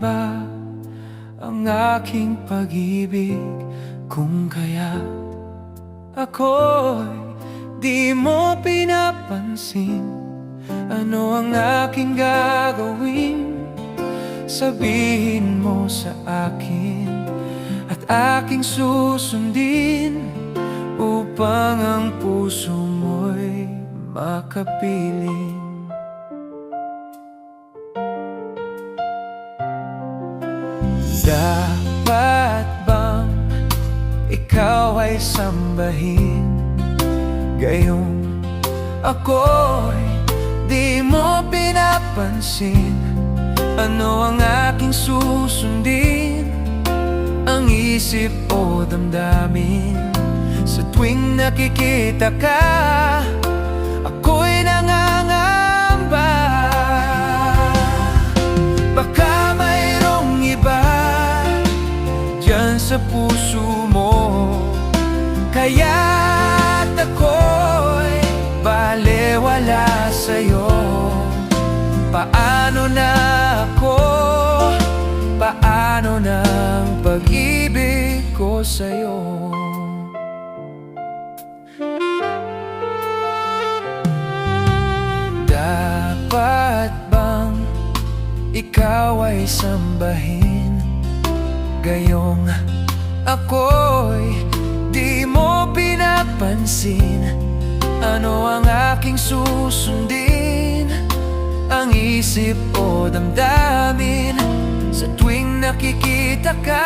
ba ang aking pag-ibig? Kung kaya ako'y di mo pinapansin, ano ang aking gagawin? Sabihin mo sa akin at aking susundin, upang ang puso mo'y makapiling. Dapat bang ikaw ay sambahin, gayong ako'y di mo pinapansin? Ano ang aking susundin? Ang isip o damdamin? Sa tuwing nakikita ka, ako'y nangangamba. Baka mayroong iba dyan sa puso mo, kaya't ako'y balewala sa'yo. Paano na ako? Paano na ang pag-ibig ko sa'yo? Dapat bang ikaw ay sambahin, gayong ako'y di mo pinapansin? Ano ang aking susundin? Ang isip o damdamin? Sa tuwing nakikita ka,